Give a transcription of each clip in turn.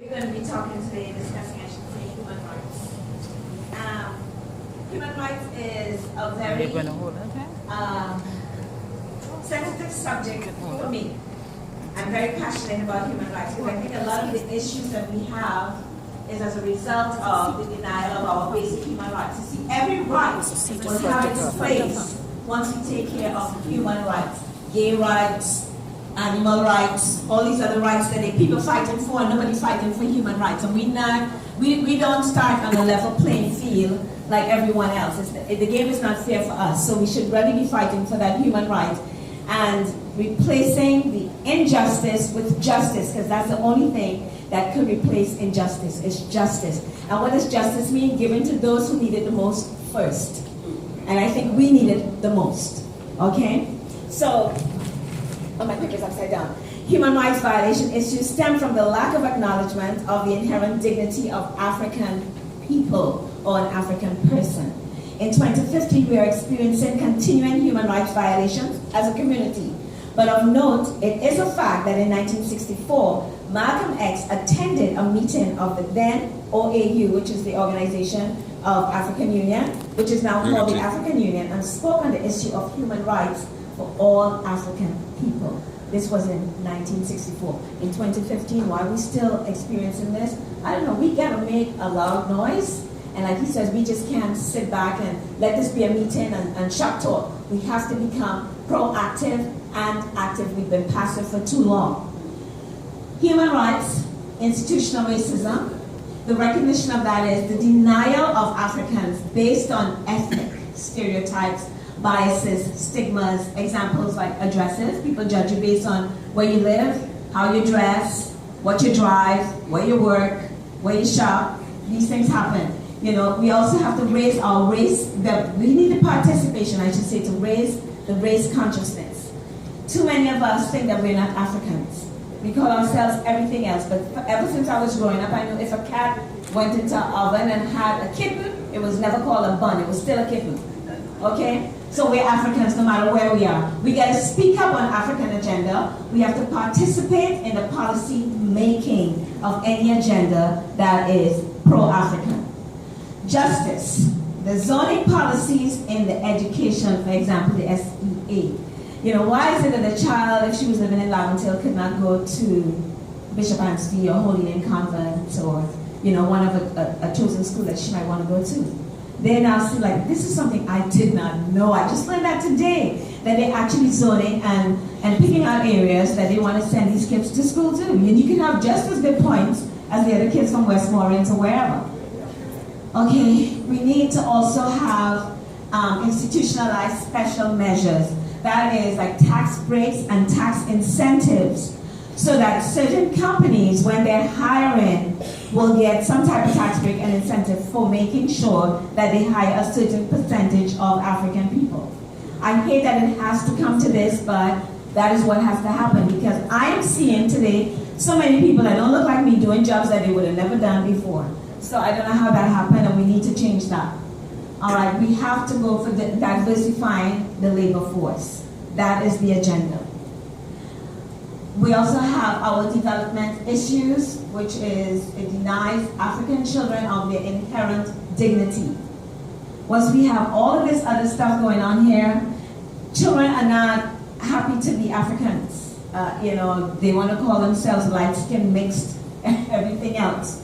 We're going to be talking today, discussing, I should say, human rights. Human rights is a very sensitive subject for me. I'm very passionate about human rights because I think a lot of the issues that we have is as a result of the denial of our basic human rights. You see, every right will have its place once we take care of human rights, gay rights, animal rights, all these other rights that people fighting for, and nobody's fighting for human rights. And we don't start on a level playing field like everyone else. The game is not fair for us, so we should really be fighting for that human right and replacing the injustice with justice, because that's the only thing that could replace injustice, is justice. And what does justice mean? Given to those who need it the most first. And I think we need it the most, okay? So, oh, my paper's upside down. Human rights violation issues stem from the lack of acknowledgement of the inherent dignity of African people or an African person. In 2015, we are experiencing continuing human rights violations as a community. But of note, it is a fact that in 1964, Malcolm X attended a meeting of the then OAU, which is the Organization of African Union, which is now called the African Union, and spoke on the issue of human rights for all African people. This was in 1964. In 2015, why are we still experiencing this? I don't know. We gotta make a loud noise. And like he says, we just can't sit back and let this be a meeting and shut talk. We have to become proactive and active. We've been passive for too long. Human rights, institutional racism, the recognition of that is the denial of Africans based on ethnic stereotypes, biases, stigmas, examples like addresses. People judge you based on where you live, how you dress, what you drive, where you work, where you shop. These things happen. You know, we also have to raise our race, we need the participation, I should say, to raise the race consciousness. Too many of us think that we're not Africans. We call ourselves everything else, but ever since I was growing up, I knew if a cat went into an oven and had a kitten, it was never called a bun, it was still a kitten. Okay? So we're Africans no matter where we are. We got to speak up on African agenda. We have to participate in the policy making of any agenda that is pro-African. Justice. The zoning policies in the education, for example, the SEA. You know, why is it that a child, if she was living in Laventille, could not go to Bishop Anstey or Holy Name Convent or, you know, one of a chosen school that she might want to go to? They now see like, this is something I did not know. I just learned that today, that they're actually zoning and picking out areas that they want to send these kids to school to. And you can have just as good points as the other kids from Westmoreland or wherever. Okay, we need to also have institutionalized special measures. That is like tax breaks and tax incentives, so that certain companies, when they're hiring, will get some type of tax break and incentive for making sure that they hire a certain percentage of African people. I hate that it has to come to this, but that is what has to happen, because I am seeing today so many people that don't look like me doing jobs that they would have never done before. So I don't know how that happened, and we need to change that. All right, we have to go for diversifying the labor force. That is the agenda. We also have our development issues, which is it denies African children of their inherent dignity. Once we have all of this other stuff going on here, children are not happy to be Africans. You know, they want to call themselves light-skinned, mixed, everything else.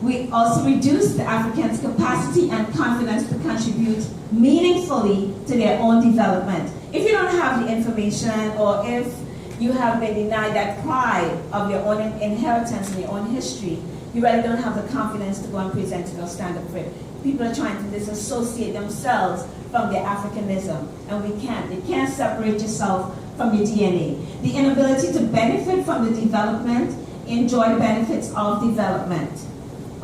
We also reduce the Africans' capacity and confidence to contribute meaningfully to their own development. If you don't have the information, or if you have been denied that pride of your own inheritance and your own history, you really don't have the confidence to go and present it or stand up for it. People are trying to disassociate themselves from their Africanism, and we can't. You can't separate yourself from your DNA. The inability to benefit from the development, enjoy the benefits of development.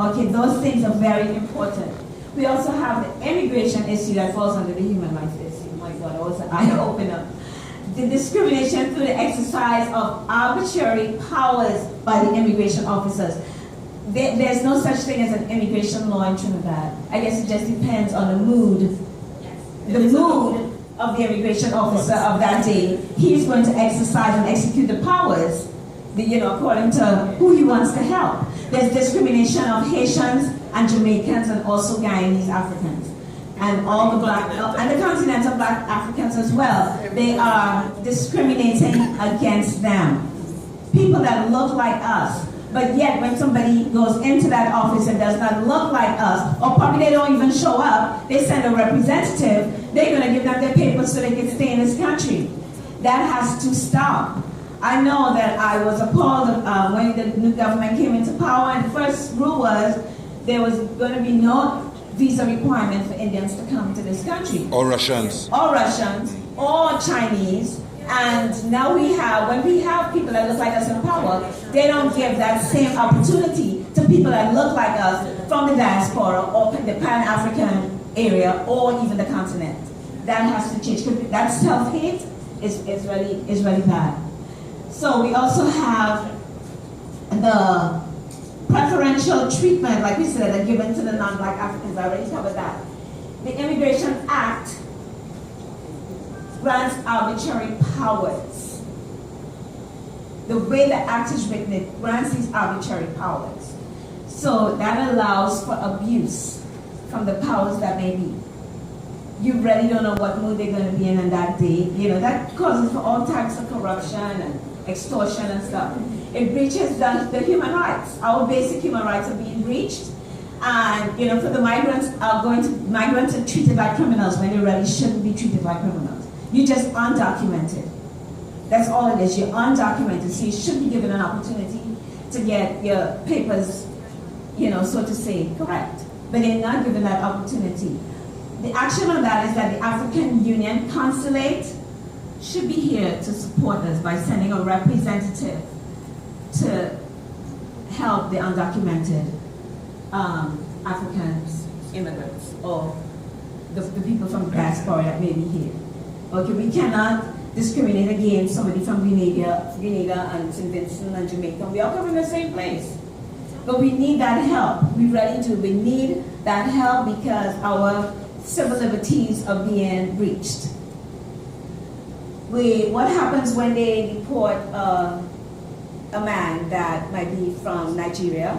Okay, those things are very important. We also have the immigration issue that falls under the human rights issue. Oh my God, that was an eye-opener. The discrimination through the exercise of arbitrary powers by the immigration officers. There's no such thing as an immigration law in Trinidad. I guess it just depends on the mood. The mood of the immigration officer of that day. He's going to exercise and execute the powers, according to who he wants to help. There's discrimination of Haitians and Jamaicans and also Guyanese Africans. And all the black, and the continental black Africans as well. They are discriminating against them. People that look like us. But yet when somebody goes into that office and does not look like us, or probably they don't even show up, they send a representative, they're going to give them their papers so they can stay in this country. That has to stop. I know that I was appalled when the new government came into power, and the first rule was there was going to be no visa requirement for Indians to come to this country. Or Russians. Or Russians, or Chinese. And now when we have people that look like us in power, they don't give that same opportunity to people that look like us from the diaspora or the Pan-African area or even the continent. That has to change. That self-hate is really bad. So we also have the preferential treatment, like we said, that given to the non-black Africans. I already covered that. The Immigration Act grants arbitrary powers. The way the act is written, it grants these arbitrary powers. So that allows for abuse from the powers that may be. You really don't know what mood they're going to be in on that day. You know, that causes for all types of corruption and extortion and stuff. It breaches the human rights. Our basic human rights are being breached. And, you know, for the migrants are treated like criminals when they really shouldn't be treated like criminals. You're just undocumented. That's all it is. You're undocumented, so you should be given an opportunity to get your papers, you know, so to say, correct. But they're not given that opportunity. The action on that is that the African Union Consulate should be here to support us by sending a representative to help the undocumented African immigrants or the people from the diaspora that may be here. Okay, we cannot discriminate against somebody from Grenada and St. Vincent and Jamaica. We all come from the same place. But we need that help. We really do. We need that help because our civil liberties are being breached. What happens when they deport a man that might be from Nigeria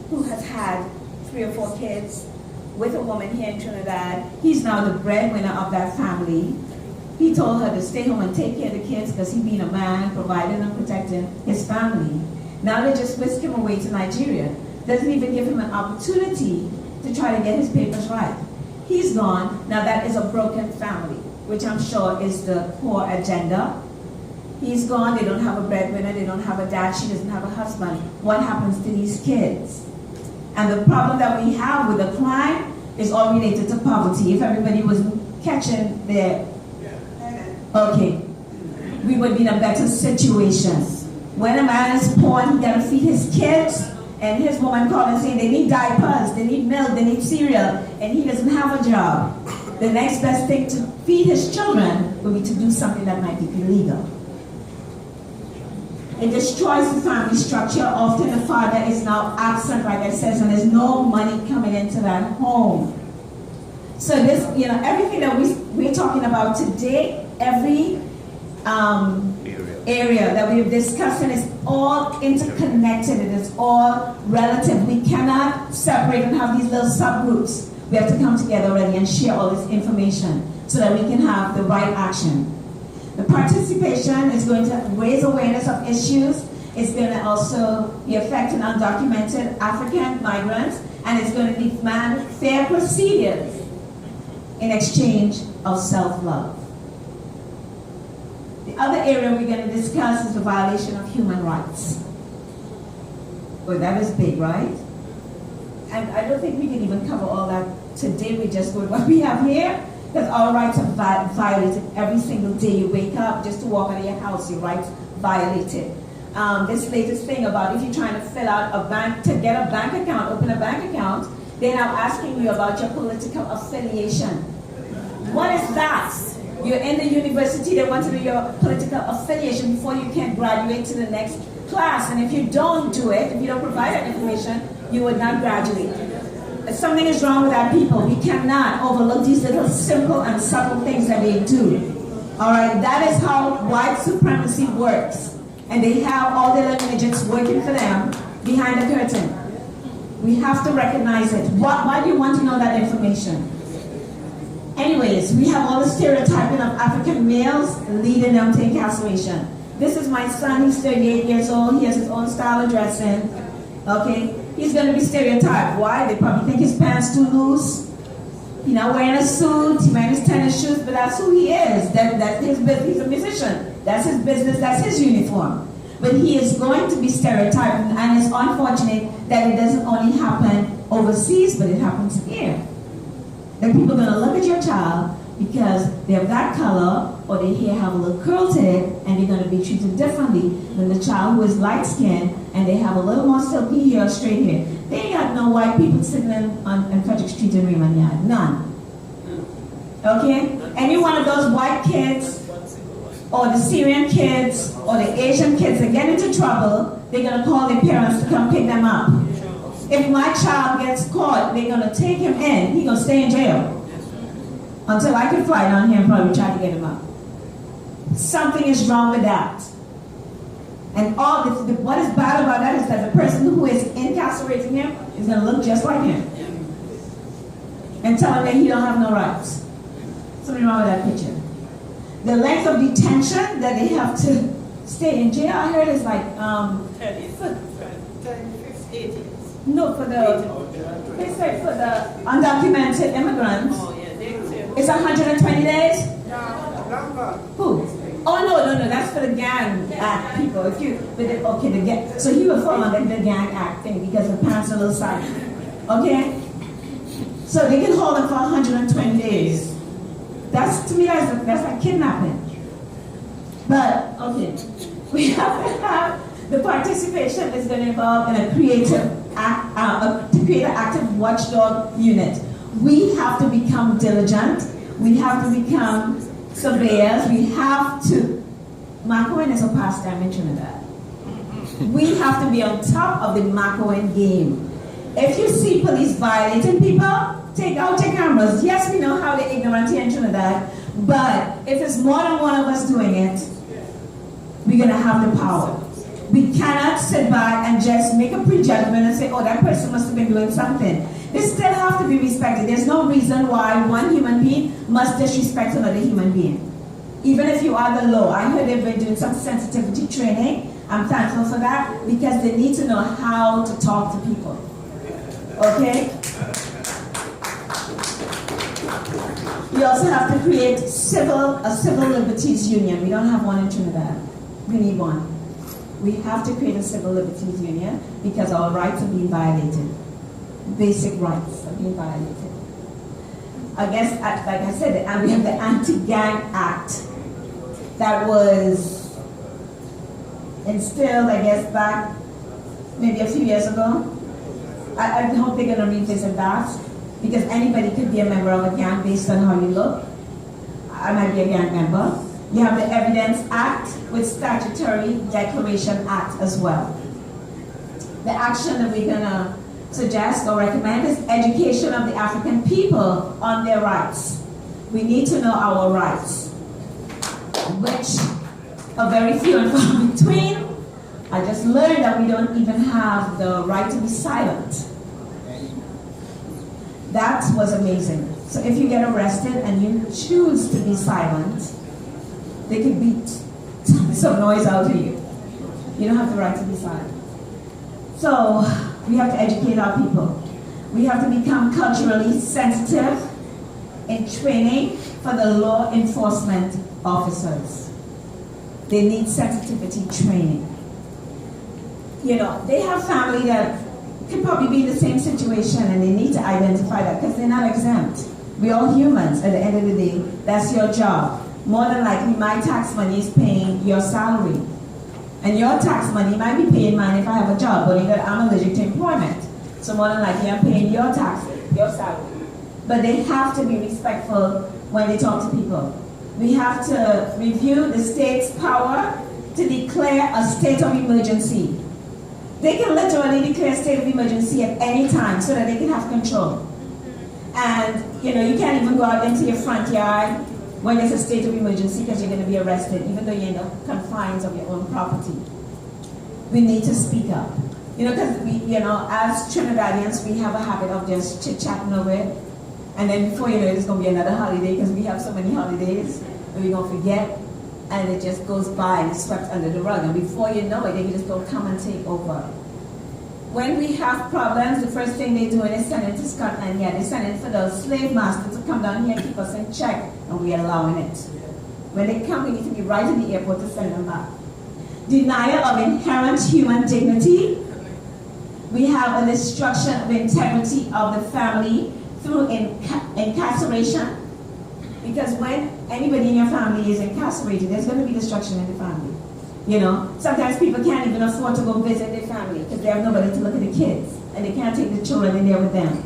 who has had 3 or 4 kids with a woman here in Trinidad? He's now the breadwinner of that family. He told her to stay home and take care of the kids because he's being a man, providing and protecting his family. Now they just whisk him away to Nigeria. Doesn't even give him an opportunity to try to get his papers right. He's gone. Now that is a broken family, which I'm sure is the core agenda. He's gone. They don't have a breadwinner. They don't have a dad. She doesn't have a husband. What happens to these kids? And the problem that we have with the crime is all related to poverty. If everybody was catching their okay, we would be in a better situation. When a man is poor, he gotta feed his kids, and his woman calling and saying they need diapers, they need milk, they need cereal, and he doesn't have a job. The next best thing to feed his children would be to do something that might be illegal. It destroys the family structure. Often the father is now absent, like I said, and there's no money coming into that home. So this, you know, everything that we're talking about today, every area that we've discussed, and is all interconnected, it is all relative. We cannot separate and have these little subgroups. We have to come together already and share all this information so that we can have the right action. The participation is going to raise awareness of issues. It's going to also be affecting undocumented African migrants, and it's going to demand fair procedures in exchange of self-love. The other area we're going to discuss is the violation of human rights. Well, that is big, right? And I don't think we can even cover all that today. We just go with what we have here, because our rights are violated every single day you wake up. Just to walk out of your house, your rights violated. This latest thing about if you're trying to fill out a bank, to get a bank account, open a bank account, they're now asking you about your political affiliation. What is that? You're in the university, they want to know your political affiliation before you can graduate to the next class. And if you don't do it, if you don't provide that information, you would not graduate. Something is wrong with our people. We cannot overlook these little simple and subtle things that they do. All right, that is how white supremacy works. And they have all their little midgets working for them behind the curtain. We have to recognize it. Why do you want to know that information? Anyways, we have all the stereotyping of African males leading them to incarceration. This is my son, he's 38 years old, he has his own style of dressing. Okay? He's going to be stereotyped. Why? They probably think his pants too loose. He's not wearing a suit, he's wearing his tennis shoes, but that's who he is. That's his business. He's a musician. That's his business, that's his uniform. But he is going to be stereotyped, and it's unfortunate that it doesn't only happen overseas, but it happens here. That people are going to look at your child because they have that color, or their hair have a little curl to it, and they're going to be treated differently than the child who is light-skinned, and they have a little more silky hair or straight hair. They ain't got no white people sitting on Frederick Street in Raymond Yard. None. Okay? Any one of those white kids, or the Syrian kids, or the Asian kids that get into trouble, they're going to call their parents to come pick them up. If my child gets caught, they're going to take him in. He's going to stay in jail until I can fly down here and probably try to get him up. Something is wrong with that. And all this, what is bad about that is that the person who is incarcerating him is going to look just like him and tell him that he don't have no rights. Something wrong with that picture. The length of detention that they have to stay in jail, I heard is like 8 years. No, they say for the undocumented immigrants, it's 120 days? Longer. Who? Oh, no, that's for the gang act people. So he will fall under the gang act thing because the parents are a little silent. Okay? So they can hold him for 120 days. That's, to me, that's like kidnapping. But, okay, we have to have, the participation is going to involve in a creative to create an active watchdog unit. We have to become diligent. We have to become surveyors. We have to, Macoin is a pastime in Trinidad. We have to be on top of the Macoin game. If you see police violating people, take out your cameras. Yes, we know how they're ignorant here in Trinidad, but if it's more than one of us doing it, we're going to have the power. We cannot sit back and just make a prejudgment and say, oh, that person must have been doing something. They still have to be respected. There's no reason why one human being must disrespect another human being. Even if you are the law. I heard they've been doing some sensitivity training. I'm thankful for that because they need to know how to talk to people. Okay? We also have to create a civil liberties union. We don't have one in Trinidad. We need one. We have to create a civil liberties union because our rights are being violated. Basic rights are being violated. I guess, like I said, we have the Anti-Gang Act that was instilled, I guess, back maybe a few years ago. I hope they're going to revisit that because anybody could be a member of a gang based on how you look. I might be a gang member. You have the Evidence Act with Statutory Declaration Act as well. The action that we're going to suggest or recommend is education of the African people on their rights. We need to know our rights, which are very few and far between. I just learned that we don't even have the right to be silent. That was amazing. So if you get arrested and you choose to be silent, they can beat some noise out of you. You don't have the right to be silent. So we have to educate our people. We have to become culturally sensitive in training for the law enforcement officers. They need sensitivity training. You know, they have family that could probably be in the same situation and they need to identify that because they're not exempt. We're all humans at the end of the day. That's your job. More than likely, my tax money is paying your salary. And your tax money might be paying mine if I have a job, but I'm allergic to employment. So more than likely, I'm paying your taxes, your salary. But they have to be respectful when they talk to people. We have to review the state's power to declare a state of emergency. They can literally declare a state of emergency at any time so that they can have control. And, you know, you can't even go out into your front yard when there's a state of emergency because you're going to be arrested, even though you're in the confines of your own property. We need to speak up. You know, because we, you know, as Trinidadians, we have a habit of just chit-chatting over it. And then before you know it, it's going to be another holiday because we have so many holidays that we're going to forget. And it just goes by and it's swept under the rug. And before you know it, they just don't come and take over. When we have problems, the first thing they do is send it to Scotland. Yeah, they send it for the slave master to come down here and keep us in check. And we're allowing it. When they come, we need to be right in the airport to send them back. Denial of inherent human dignity. We have a destruction of integrity of the family through incarceration. Because when anybody in your family is incarcerated, there's going to be destruction in the family. You know, sometimes people can't even afford to go visit their family because they have nobody to look at the kids. And they can't take the children in there with them.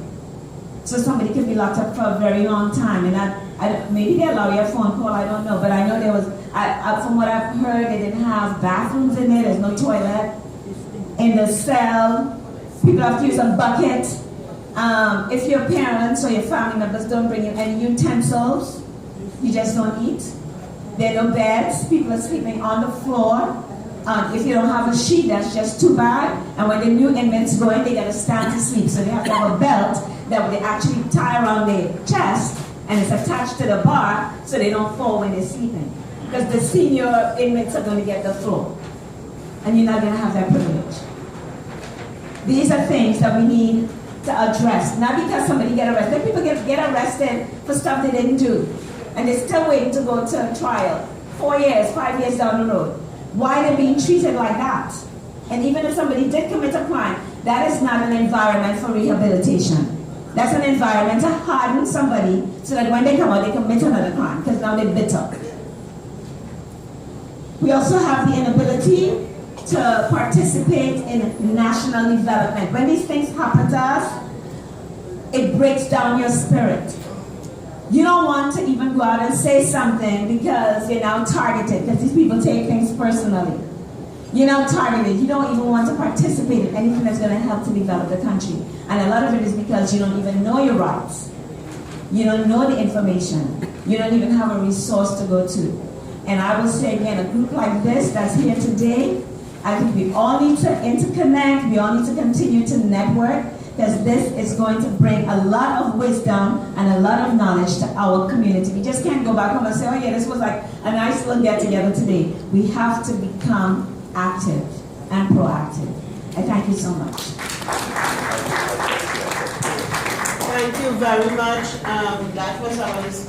So somebody could be locked up for a very long time. And maybe they allow you a phone call, I don't know. But I know there was, from what I've heard, they didn't have bathrooms in there. There's no toilet in the cell. People have to use a bucket. If your parents or your family members don't bring you any utensils, you just don't eat. There are no beds. People are sleeping on the floor. If you don't have a sheet, that's just too bad. And when the new inmates go in, they got to stand to sleep. So they have to have a belt that they actually tie around their chest, and it's attached to the bar so they don't fall when they're sleeping. Because the senior inmates are going to get the floor. And you're not going to have that privilege. These are things that we need to address. Not because somebody get arrested. People get arrested for stuff they didn't do. And they're still waiting to go to trial. 4 years, 5 years down the road. Why they're being treated like that? And even if somebody did commit a crime, that is not an environment for rehabilitation. That's an environment to harden somebody so that when they come out, they commit another crime, because now they're bitter. We also have the inability to participate in national development. When these things happen to us, it breaks down your spirit. You don't want to even go out and say something because you're now targeted, because these people take things personally. You're now targeted. You don't even want to participate in anything that's going to help to develop the country. And a lot of it is because you don't even know your rights. You don't know the information. You don't even have a resource to go to. And I will say again, a group like this that's here today, I think we all need to interconnect. We all need to continue to network, because this is going to bring a lot of wisdom and a lot of knowledge to our community. We just can't go back home and say, oh yeah, this was like a nice little get together today. We have to become active and proactive. I thank you so much. Thank you very much. That was our discussion.